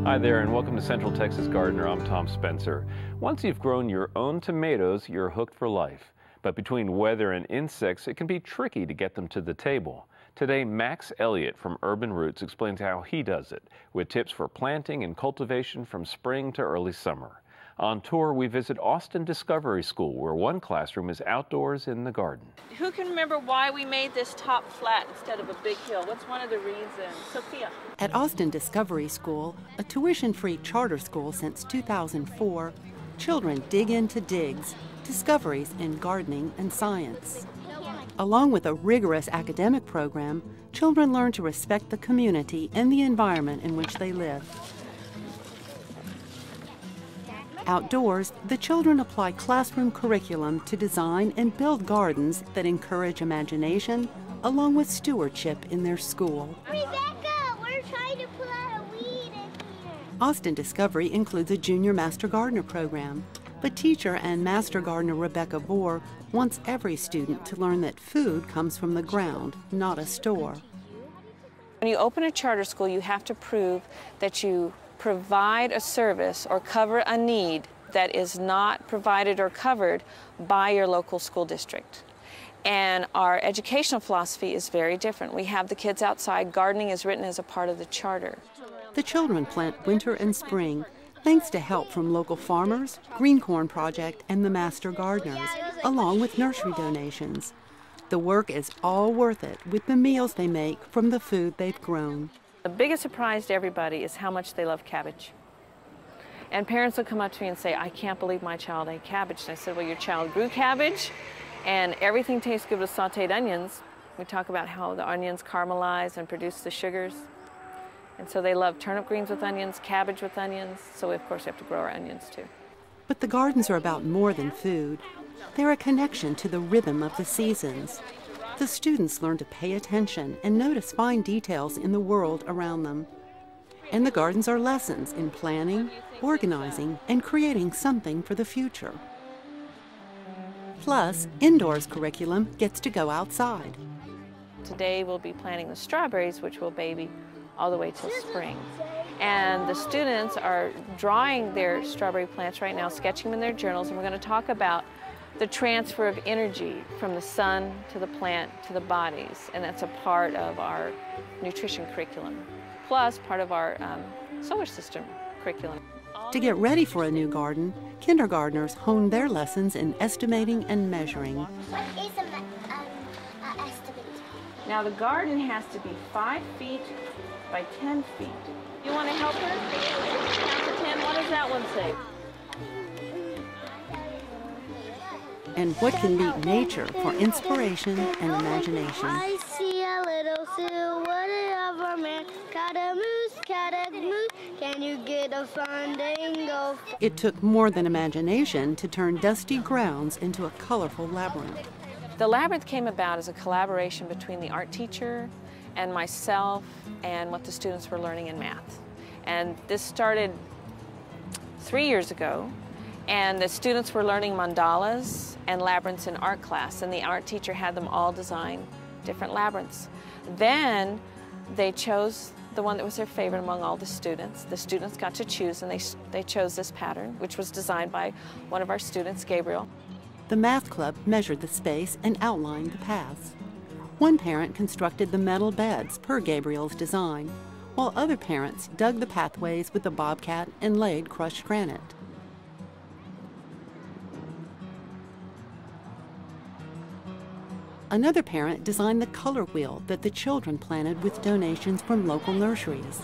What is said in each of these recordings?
Hi there, and welcome to Central Texas Gardener. I'm Tom Spencer. Once you've grown your own tomatoes, you're hooked for life. But between weather and insects, it can be tricky to get them to the table. Today, Max Elliott from UrbanRoots explains how he does it, with tips for planting and cultivation from spring to early summer. On tour, we visit Austin Discovery School, where one classroom is outdoors in the garden. Who can remember why we made this top flat instead of a big hill? What's one of the reasons? Sophia. At Austin Discovery School, a tuition-free charter school since 2004, children dig into digs, discoveries in gardening and science. Along with a rigorous academic program, children learn to respect the community and the environment in which they live. Outdoors, the children apply classroom curriculum to design and build gardens that encourage imagination, along with stewardship in their school. Rebecca, we're trying to plant a weed in here. Austin Discovery includes a Junior Master Gardener program, but teacher and Master Gardener Rebecca Vore wants every student to learn that food comes from the ground, not a store. When you open a charter school, you have to prove that you provide a service or cover a need that is not provided or covered by your local school district. And our educational philosophy is very different. We have the kids outside. Gardening is written as a part of the charter. The children plant winter and spring, thanks to help from local farmers, Green Corn Project, and the Master Gardeners, along with nursery donations. The work is all worth it with the meals they make from the food they've grown. The biggest surprise to everybody is how much they love cabbage. And parents will come up to me and say, I can't believe my child ate cabbage. And I said, well, your child grew cabbage, and everything tastes good with sauteed onions. We talk about how the onions caramelize and produce the sugars. And so they love turnip greens with onions, cabbage with onions, so we, of course, have to grow our onions too. But the gardens are about more than food. They're a connection to the rhythm of the seasons. The students learn to pay attention and notice fine details in the world around them. And the gardens are lessons in planning, organizing, and creating something for the future. Plus, indoors curriculum gets to go outside. Today we'll be planting the strawberries, which will baby all the way till spring. And the students are drawing their strawberry plants right now, sketching them in their journals, and we're going to talk about the transfer of energy from the sun to the plant to the bodies, and that's a part of our nutrition curriculum, plus part of our solar system curriculum. To get ready for a new garden, kindergartners hone their lessons in estimating and measuring. What is an estimate? Now the garden has to be 5 feet by 10 feet. You want to help her? Count to 10. What does that one say? And what can beat nature for inspiration and imagination? I see a little silver man, cat a moose, can you get a fandango? It took more than imagination to turn dusty grounds into a colorful labyrinth. The labyrinth came about as a collaboration between the art teacher and myself and what the students were learning in math. And this started 3 years ago. And the students were learning mandalas and labyrinths in art class, and the art teacher had them all design different labyrinths. Then they chose the one that was their favorite among all the students. The students got to choose, and they chose this pattern, which was designed by one of our students, Gabriel. The math club measured the space and outlined the paths. One parent constructed the metal beds per Gabriel's design, while other parents dug the pathways with the bobcat and laid crushed granite. Another parent designed the color wheel that the children planted with donations from local nurseries.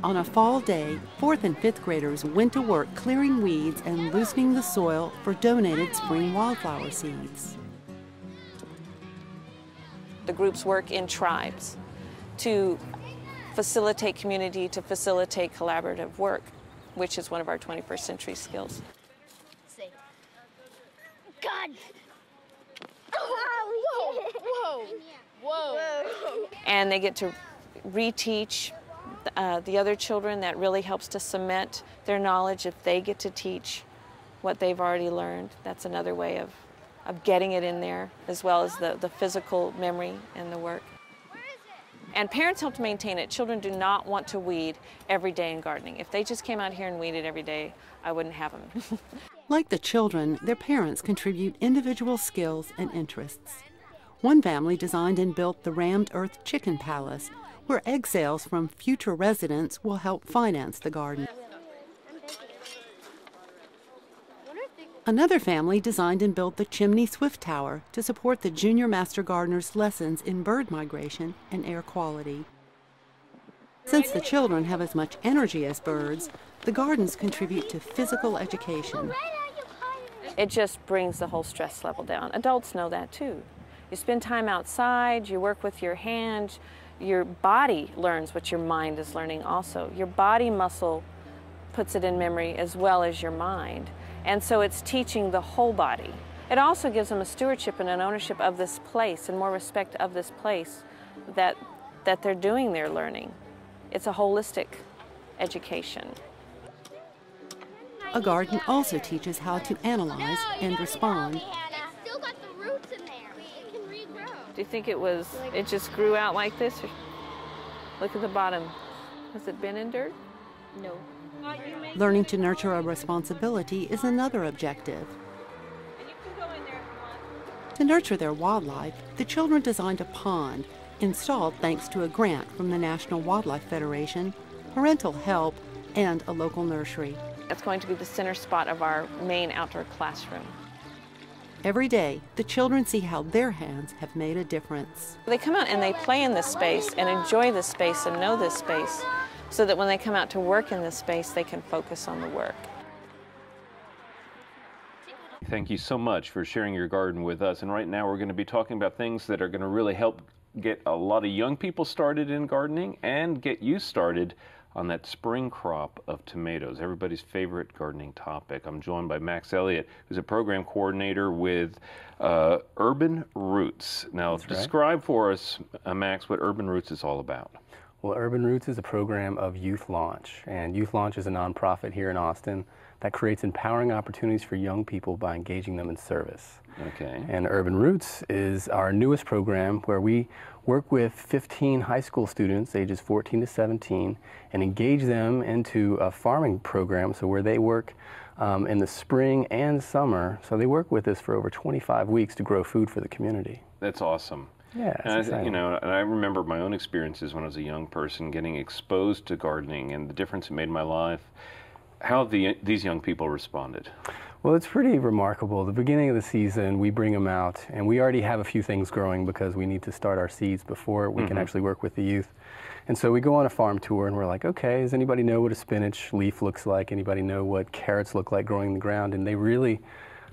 On a fall day, 4th and 5th graders went to work clearing weeds and loosening the soil for donated spring wildflower seeds. The groups work in tribes to facilitate community, to facilitate collaborative work, which is one of our 21st century skills. God! Whoa! Whoa! And they get to reteach the other children. That really helps to cement their knowledge if they get to teach what they've already learned. That's another way of of getting it in there, as well as the physical memory and the work. And parents help to maintain it. Children do not want to weed every day in gardening. If they just came out here and weeded every day, I wouldn't have them. Like the children, their parents contribute individual skills and interests. One family designed and built the rammed earth chicken palace, where egg sales from future residents will help finance the garden. Another family designed and built the chimney swift tower to support the junior master gardener's lessons in bird migration and air quality. Since the children have as much energy as birds, the gardens contribute to physical education. It just brings the whole stress level down. Adults know that too. You spend time outside, you work with your hands, your body learns what your mind is learning also. Your body muscle puts it in memory as well as your mind. And so it's teaching the whole body. It also gives them a stewardship and an ownership of this place and more respect of this place that they're doing their learning. It's a holistic education. A garden also teaches how to analyze and respond. It's still got the roots in there. It can regrow. Do you think it just grew out like this? Look at the bottom. Has it been in dirt? No. Learning to nurture a responsibility is another objective. To nurture their wildlife, the children designed a pond, installed thanks to a grant from the National Wildlife Federation, parental help, and a local nursery. That's going to be the center spot of our main outdoor classroom. Every day, the children see how their hands have made a difference. They come out and they play in this space and enjoy this space and know this space, so that when they come out to work in this space, they can focus on the work. Thank you so much for sharing your garden with us. And right now we're going to be talking about things that are going to really help get a lot of young people started in gardening and get you started on that spring crop of tomatoes, everybody's favorite gardening topic. I'm joined by Max Elliott, who's a program coordinator with UrbanRoots. Now, describe for us, Max, what UrbanRoots is all about. Well, UrbanRoots is a program of Youth Launch, and Youth Launch is a nonprofit here in Austin that creates empowering opportunities for young people by engaging them in service. Okay. And UrbanRoots is our newest program where we work with 15 high school students ages 14 to 17 and engage them into a farming program, so where they work in the spring and summer. So they work with us for over 25 weeks to grow food for the community. That's awesome. Yeah, and I remember my own experiences when I was a young person getting exposed to gardening and the difference it made in my life. How have these young people responded? Well, it's pretty remarkable. The beginning of the season, we bring them out, and we already have a few things growing because we need to start our seeds before we can actually work with the youth. And so we go on a farm tour, and we're like, okay, does anybody know what a spinach leaf looks like? Anybody know what carrots look like growing in the ground? And they really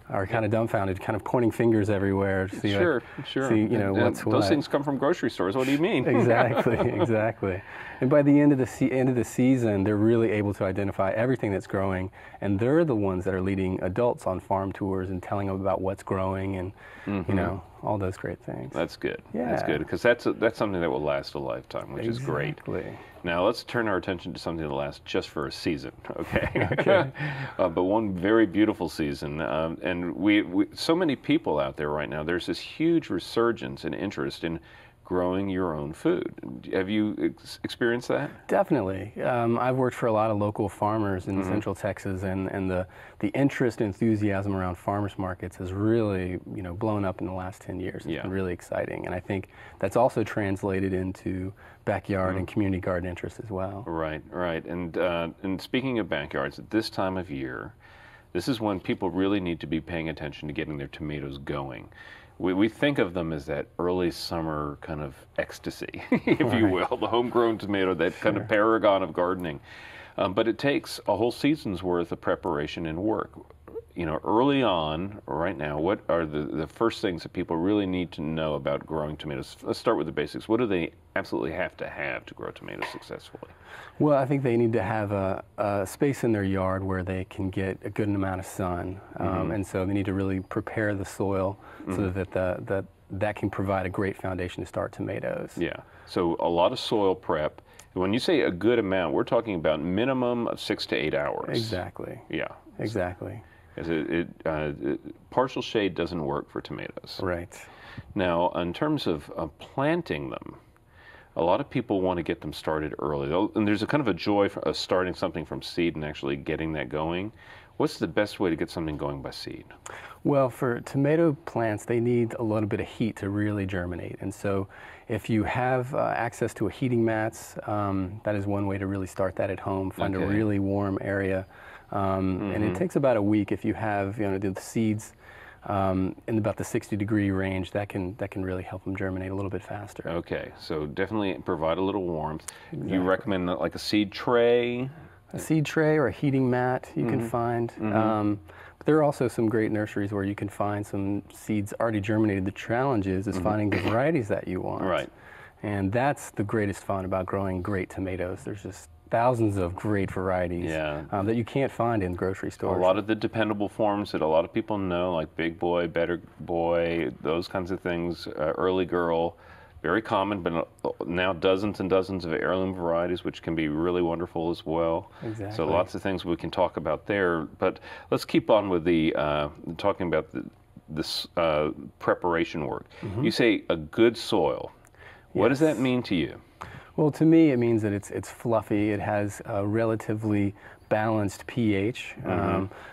are kind of dumbfounded, kind of pointing fingers everywhere to see, see, you know, what's what. Those things come from grocery stores. What do you mean? Exactly, exactly. And by the end of the season, they're really able to identify everything that's growing, and they're the ones that are leading adults on farm tours and telling them about what's growing and you know, all those great things. That's good. Yeah. That's good, because that's something that will last a lifetime, which is great. Now let's turn our attention to something that lasts just for a season, okay? Okay. But one very beautiful season, and we so many people out there right now. There's this huge resurgence and interest in growing your own food. Have you experienced that? Definitely. I've worked for a lot of local farmers in Central Texas, and the interest and enthusiasm around farmers markets has really, you know, blown up in the last 10 years. It's been really exciting, and I think that's also translated into backyard and community garden interest as well. Right, right. And speaking of backyards, at this time of year, this is when people really need to be paying attention to getting their tomatoes going. We think of them as that early summer kind of ecstasy, if you will, the homegrown tomato, that kind of paragon of gardening. But it takes a whole season's worth of preparation and work. You know, early on, right now, what are the first things that people really need to know about growing tomatoes? Let's start with the basics. What do they absolutely have to grow tomatoes successfully? Well, I think they need to have a space in their yard where they can get a good amount of sun. And so they need to really prepare the soil so that that can provide a great foundation to start tomatoes. Yeah, so a lot of soil prep. When you say a good amount, we're talking about minimum of 6 to 8 hours. Exactly. Yeah. Exactly. Partial shade doesn't work for tomatoes. Right. Now, in terms of planting them, a lot of people want to get them started early. And there's a kind of a joy of starting something from seed and actually getting that going. What's the best way to get something going by seed? Well, for tomato plants, they need a little bit of heat to really germinate. And so if you have access to a heating mats, that is one way to really start that at home. Find a really warm area. And it takes about a week if you have, the seeds in about the 60-degree range. That can really help them germinate a little bit faster. Okay, so definitely provide a little warmth. Exactly. You recommend like a seed tray? A seed tray or a heating mat you can find. But there are also some great nurseries where you can find some seeds already germinated. The challenge is finding the varieties that you want. Right. And that's the greatest fun about growing great tomatoes. There's just thousands of great varieties that you can't find in grocery stores. A lot of the dependable forms that a lot of people know, like Big Boy, Better Boy, those kinds of things, Early Girl, very common, but now dozens and dozens of heirloom varieties, which can be really wonderful as well. Exactly. So lots of things we can talk about there. But let's keep on with the talking about this preparation work. You say a good soil. What does that mean to you? Well, to me, it means that it's fluffy. It has a relatively balanced pH,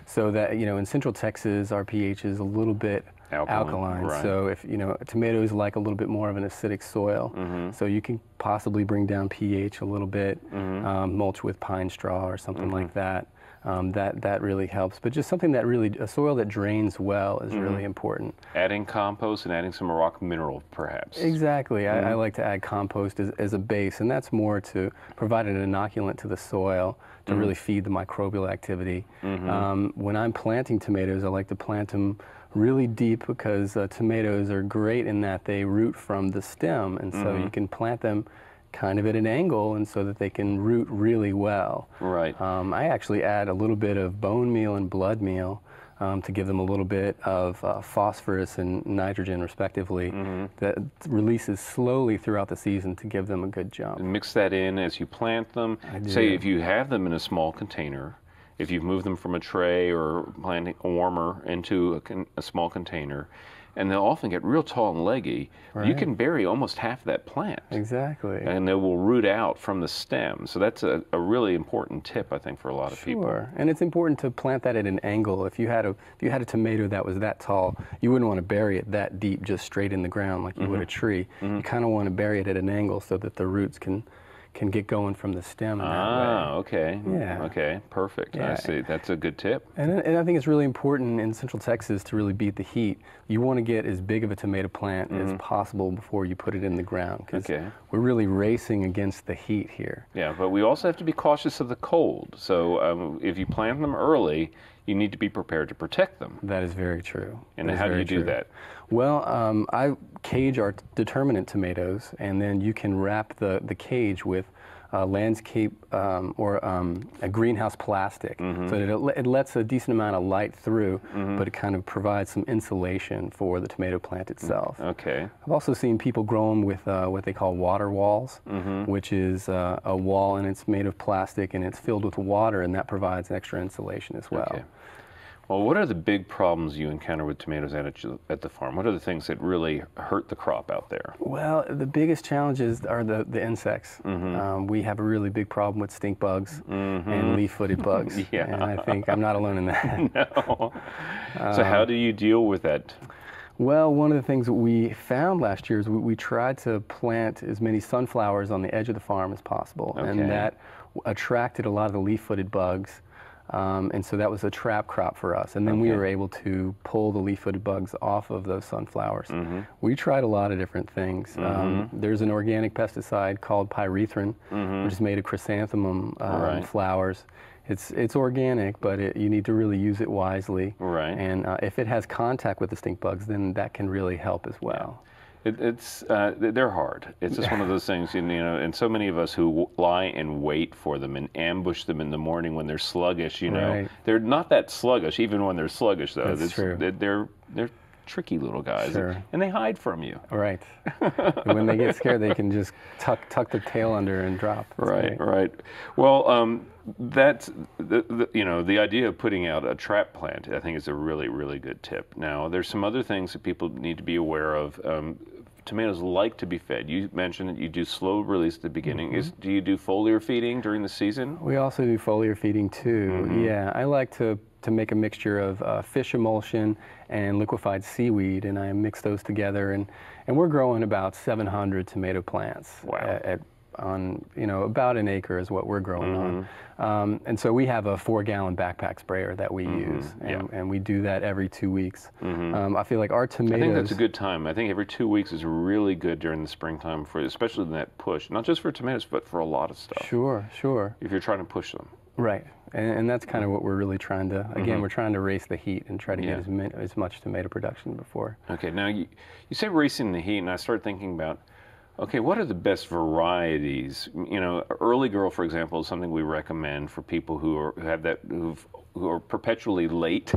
so that in Central Texas, our pH is a little bit alkaline. Right. So if tomatoes like a little bit more of an acidic soil, so you can possibly bring down pH a little bit, mulch with pine straw or something like that. That really helps. But just something that a soil that drains well is really important. Adding compost and adding some rock mineral, perhaps. Exactly. I like to add compost as a base, and that's more to provide an inoculant to the soil to really feed the microbial activity. When I'm planting tomatoes, I like to plant them really deep because tomatoes are great in that they root from the stem, and so you can plant them kind of at an angle, and so that they can root really well. Right. I actually add a little bit of bone meal and blood meal to give them a little bit of phosphorus and nitrogen, respectively, that releases slowly throughout the season to give them a good jump. And mix that in as you plant them. Say if you have them in a small container, if you've moved them from a tray or planting a warmer into a small container, and they'll often get real tall and leggy, you can bury almost half that plant. Exactly. And they will root out from the stem. So that's a really important tip, I think, for a lot of people. Sure, and it's important to plant that at an angle. If you had a tomato that was that tall, you wouldn't want to bury it that deep, just straight in the ground like you would a tree. You kind of want to bury it at an angle so that the roots can get going from the stem in that way. Okay. Yeah. Okay, perfect. I see. That's a good tip. And I think it's really important in Central Texas to really beat the heat. You want to get as big of a tomato plant as possible before you put it in the ground, because we're really racing against the heat here. Yeah, but we also have to be cautious of the cold. So if you plant them early, you need to be prepared to protect them. That is very true. And how do you do that? Well, I cage our determinant tomatoes, and then you can wrap the cage with landscape or a greenhouse plastic, so that it lets a decent amount of light through, but it kind of provides some insulation for the tomato plant itself. Okay. I've also seen people grow them with what they call water walls, which is a wall, and it's made of plastic, and it's filled with water, and that provides extra insulation as well. Okay. Well, what are the big problems you encounter with tomatoes at the farm? What are the things that really hurt the crop out there? Well, the biggest challenges are the insects. We have a really big problem with stink bugs and leaf-footed bugs. And I think I'm not alone in that. No. So how do you deal with that? Well, one of the things that we found last year is we tried to plant as many sunflowers on the edge of the farm as possible. And that attracted a lot of the leaf-footed bugs. And so that was a trap crop for us. And then we were able to pull the leaf-footed bugs off of those sunflowers. We tried a lot of different things. There's an organic pesticide called pyrethrin, which is made of chrysanthemum flowers. It's organic, but you need to really use it wisely. And if it has contact with the stink bugs, then that can really help as well. They're hard. It's just one of those things, and so many of us who lie and wait for them and ambush them in the morning when they're sluggish, they're not that sluggish, even when they're sluggish, though. That's true. They're tricky little guys, Sure. and they hide from you. Right. And when they get scared, they can just tuck their tail under and drop. That's Right, great. right. Well, that's the idea of putting out a trap plant, I think, is a really, really good tip. Now, there's some other things that people need to be aware of. Tomatoes like to be fed. You mentioned that you do slow release at the beginning. Do you do foliar feeding during the season? We also do foliar feeding too. Yeah, I like to make a mixture of fish emulsion and liquefied seaweed, and I mix those together, and we're growing about 700 tomato plants. Wow. On about an acre is what we're growing on, and so we have a 4-gallon backpack sprayer that we use, and we do that every 2 weeks. I feel like our tomatoes. I think that's a good time. I think every 2 weeks is really good during the springtime for, especially in that push, not just for tomatoes, but for a lot of stuff. Sure. If you're trying to push them. Right, and that's kind of what we're really trying to. Again, we're trying to race the heat and try to get as much tomato production before. Okay, now you say racing the heat, and I started thinking about. Okay, what are the best varieties? Early Girl, for example, is something we recommend for people who are perpetually late,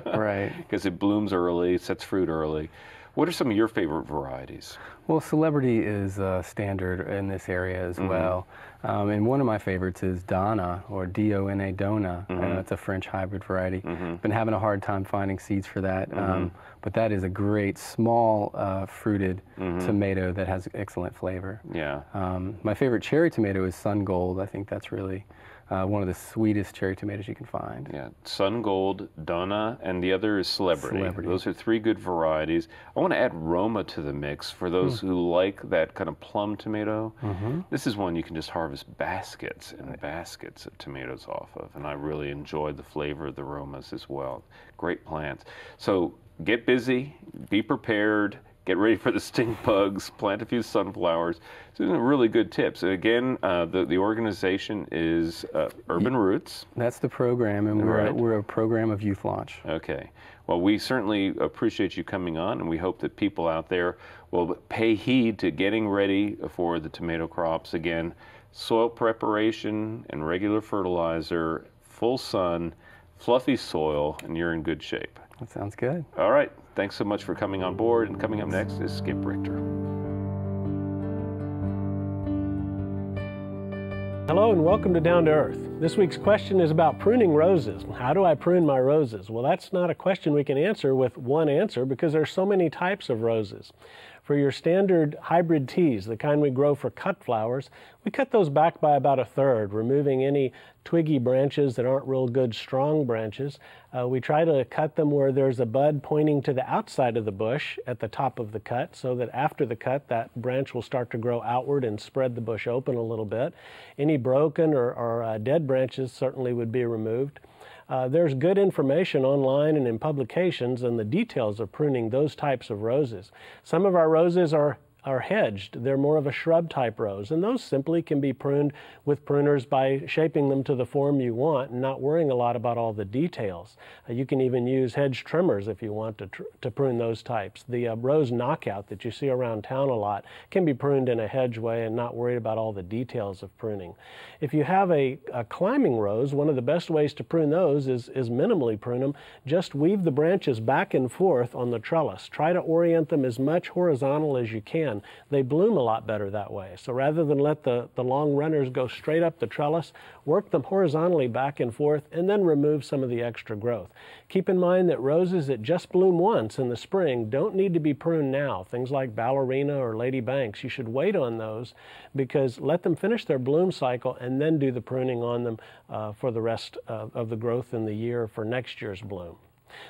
right? Because it blooms early, sets fruit early. What are some of your favorite varieties? Well, Celebrity is standard in this area as well. And one of my favorites is Donna, or D-O-N-A, Donna. It's a French hybrid variety. Been having a hard time finding seeds for that. But that is a great, small, fruited tomato that has excellent flavor. Yeah. My favorite cherry tomato is Sun Gold. I think that's really one of the sweetest cherry tomatoes you can find. Yeah, Sun Gold, Donna, and the other is Celebrity. Those are 3 good varieties. I want to add Roma to the mix for those who like that kind of plum tomato. This is one you can just harvest baskets and baskets of tomatoes off of, and I really enjoy the flavor of the Romas as well. Great plants. So get busy, be prepared, get ready for the stink bugs, plant a few sunflowers. So really good tips. And again, the organization is UrbanRoots. That's the program, and we're a program of youth launch. Okay. Well, we certainly appreciate you coming on, and we hope that people out there will pay heed to getting ready for the tomato crops. Again, soil preparation and regular fertilizer, full sun, fluffy soil, and you're in good shape. That sounds good. All right. Thanks so much for coming on board. And coming up next is Skip Richter. Hello and welcome to Down to Earth. This week's question is about pruning roses. How do I prune my roses? Well, that's not a question we can answer with one answer because there's so many types of roses. For your standard hybrid teas, the kind we grow for cut flowers, we cut those back by about 1/3, removing any twiggy branches that aren't real good strong branches. We try to cut them where there's a bud pointing to the outside of the bush at the top of the cut, so that after the cut that branch will start to grow outward and spread the bush open a little bit. Any broken or dead branches certainly would be removed. There's good information online and in publications on the details of pruning those types of roses. Some of our roses are hedged. They're more of a shrub type rose, and those simply can be pruned with pruners by shaping them to the form you want and not worrying a lot about all the details. You can even use hedge trimmers if you want to prune those types. The rose knockout that you see around town a lot can be pruned in a hedge way and not worried about all the details of pruning. If you have a climbing rose, one of the best ways to prune those is minimally prune them. Just weave the branches back and forth on the trellis. Try to orient them as much horizontal as you can. They bloom a lot better that way. So rather than let the long runners go straight up the trellis, work them horizontally back and forth and then remove some of the extra growth. Keep in mind that roses that just bloom once in the spring don't need to be pruned now. Things like ballerina or Lady Banks, you should wait on those because let them finish their bloom cycle and then do the pruning on them for the rest of the growth in the year for next year's bloom.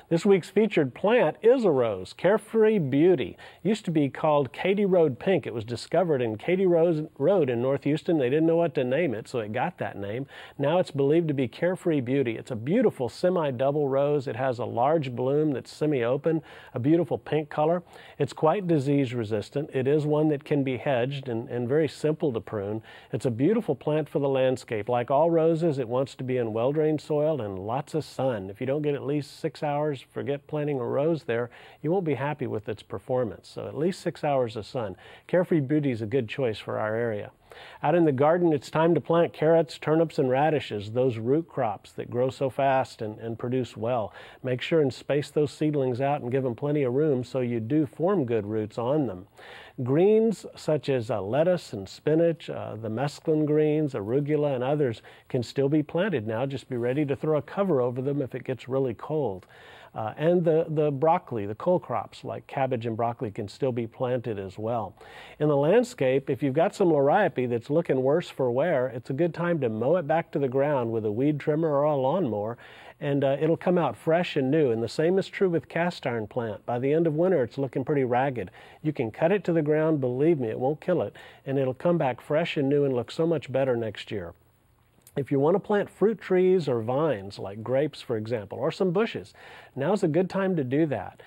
This week's featured plant is a rose, Carefree Beauty. Used to be called Katy Road Pink. It was discovered in Katy Road in North Houston. They didn't know what to name it, so it got that name. Now it's believed to be Carefree Beauty. It's a beautiful semi-double rose. It has a large bloom that's semi-open, a beautiful pink color. It's quite disease resistant. It is one that can be hedged and very simple to prune. It's a beautiful plant for the landscape. Like all roses, it wants to be in well-drained soil and lots of sun. If you don't get at least 6 hours, forget planting a rose there, you won't be happy with its performance. So at least 6 hours of sun. Carefree Beauty is a good choice for our area. Out in the garden, it's time to plant carrots, turnips, and radishes, those root crops that grow so fast and produce well. Make sure and space those seedlings out and give them plenty of room so you do form good roots on them. Greens such as lettuce and spinach, the mesclun greens, arugula, and others can still be planted now. Just be ready to throw a cover over them if it gets really cold. And the broccoli, the cole crops like cabbage and broccoli can still be planted as well. In the landscape, if you've got some liriope that's looking worse for wear, it's a good time to mow it back to the ground with a weed trimmer or a lawnmower, and it'll come out fresh and new. And the same is true with cast iron plant. By the end of winter, it's looking pretty ragged. You can cut it to the ground, believe me, it won't kill it, and it'll come back fresh and new and look so much better next year. If you want to plant fruit trees or vines, like grapes, for example, or some bushes, now's a good time to do that.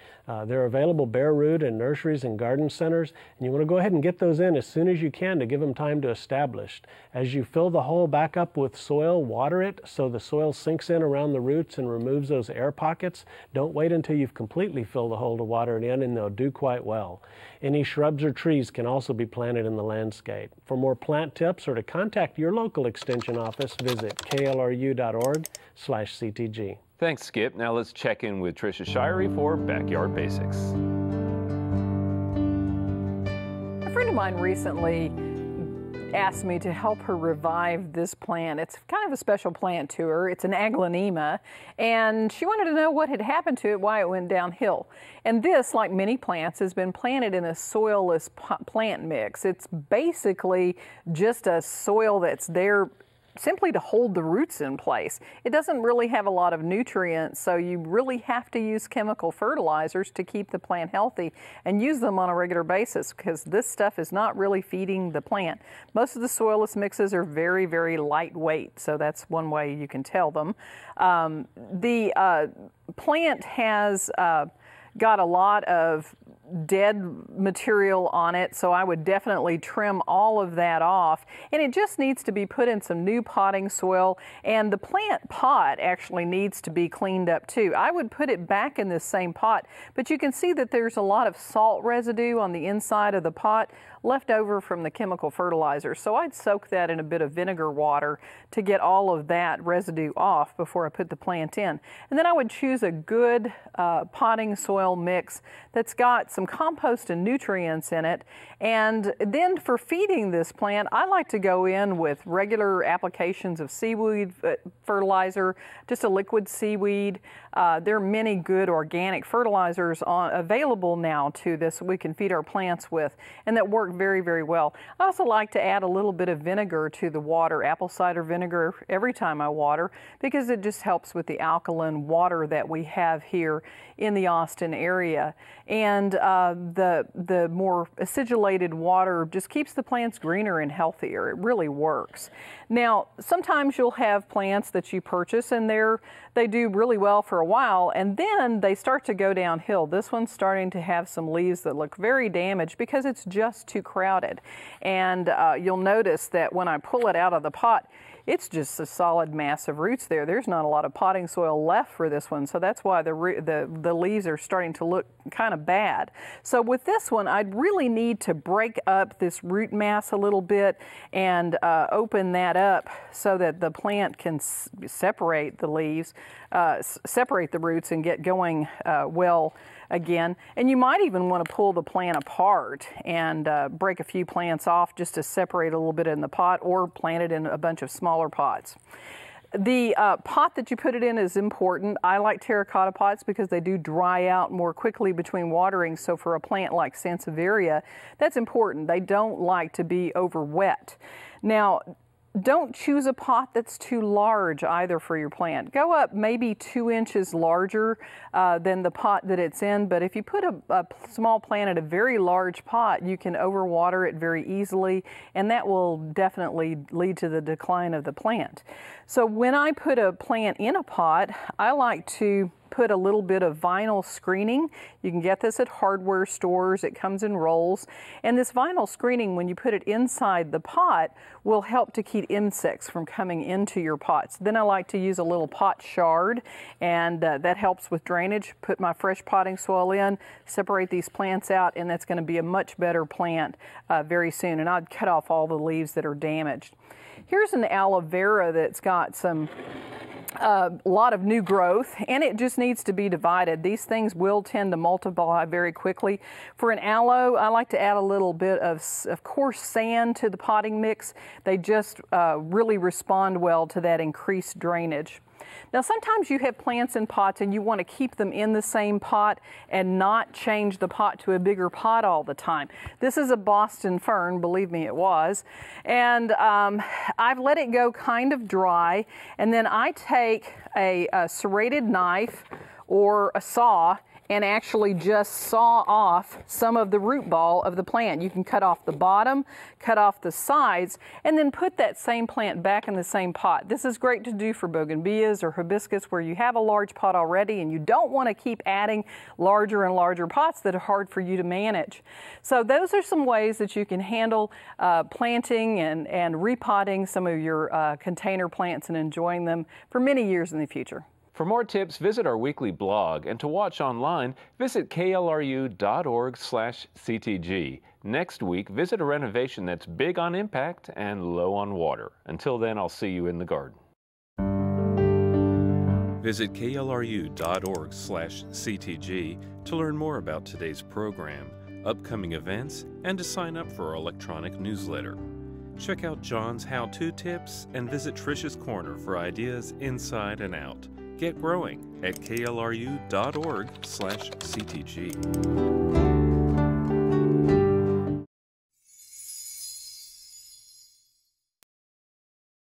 They're available bare root in nurseries and garden centers, and you want to go ahead and get those in as soon as you can to give them time to establish. As you fill the hole back up with soil, water it so the soil sinks in around the roots and removes those air pockets. Don't wait until you've completely filled the hole to water it in, and they'll do quite well. Any shrubs or trees can also be planted in the landscape. For more plant tips or to contact your local extension office, visit klru.org/CTG. Thanks, Skip. Now let's check in with Trisha Shirey for Backyard Basics. A friend of mine recently asked me to help her revive this plant. It's kind of a special plant to her. It's an aglaonema, and she wanted to know what had happened to it, why it went downhill. And this, like many plants, has been planted in a soilless plant mix. It's basically just a soil that's there simply to hold the roots in place. It doesn't really have a lot of nutrients, so you really have to use chemical fertilizers to keep the plant healthy and use them on a regular basis, because this stuff is not really feeding the plant. Most of the soilless mixes are very, very lightweight, so that's one way you can tell them. The plant has got a lot of dead material on it, so I would definitely trim all of that off, and it just needs to be put in some new potting soil, and the plant pot actually needs to be cleaned up too. I would put it back in this same pot, but you can see that there's a lot of salt residue on the inside of the pot left over from the chemical fertilizer, so I'd soak that in a bit of vinegar water to get all of that residue off before I put the plant in. And then I would choose a good potting soil mix that's got some compost and nutrients in it. And then for feeding this plant, I like to go in with regular applications of seaweed fertilizer, just a liquid seaweed. There are many good organic fertilizers available now to this we can feed our plants with, and that work very, very well. I also like to add a little bit of vinegar to the water, apple cider vinegar, every time I water, because it just helps with the alkaline water that we have here in the Austin area. And the more acidulated water just keeps the plants greener and healthier. It really works. Now, sometimes you'll have plants that you purchase and they do really well for a while, and then they start to go downhill. This one's starting to have some leaves that look very damaged because it's just too crowded. And you'll notice that when I pull it out of the pot, it's just a solid mass of roots there. There's not a lot of potting soil left for this one, so that's why the leaves are starting to look kind of bad. So with this one, I'd really need to break up this root mass a little bit and open that up so that the plant can separate the leaves, separate the roots and get going well again. And you might even want to pull the plant apart and break a few plants off just to separate a little bit in the pot, or plant it in a bunch of smaller pots. The pot that you put it in is important. I like terracotta pots because they do dry out more quickly between watering. So for a plant like Sansevieria, that's important. They don't like to be over wet. Now, don't choose a pot that's too large either for your plant. Go up maybe 2 inches larger than the pot that it's in, but if you put a small plant in a very large pot, you can overwater it very easily, and that will definitely lead to the decline of the plant. So when I put a plant in a pot, I like to put a little bit of vinyl screening. You can get this at hardware stores. It comes in rolls. And this vinyl screening, when you put it inside the pot, will help to keep insects from coming into your pots. Then I like to use a little pot shard, and that helps with drainage. Put my fresh potting soil in, separate these plants out, and that's going to be a much better plant very soon. And I'd cut off all the leaves that are damaged. Here's an aloe vera that's got some a lot of new growth, and it just needs to be divided. These things will tend to multiply very quickly. For an aloe, I like to add a little bit of coarse sand to the potting mix. They just really respond well to that increased drainage. Now, sometimes you have plants in pots and you want to keep them in the same pot and not change the pot to a bigger pot all the time. This is a Boston fern, believe me it was, and I've let it go kind of dry, and then I take a serrated knife or a saw and actually just saw off some of the root ball of the plant. You can cut off the bottom, cut off the sides, and then put that same plant back in the same pot. This is great to do for bougainvilleas or hibiscus where you have a large pot already and you don't want to keep adding larger and larger pots that are hard for you to manage. So those are some ways that you can handle planting and repotting some of your container plants and enjoying them for many years in the future. For more tips, visit our weekly blog, and to watch online, visit klru.org/CTG. Next week, visit a renovation that's big on impact and low on water. Until then, I'll see you in the garden. Visit klru.org/CTG to learn more about today's program, upcoming events, and to sign up for our electronic newsletter. Check out John's how-to tips and visit Trisha's Corner for ideas inside and out. Get growing at klru.org/CTG.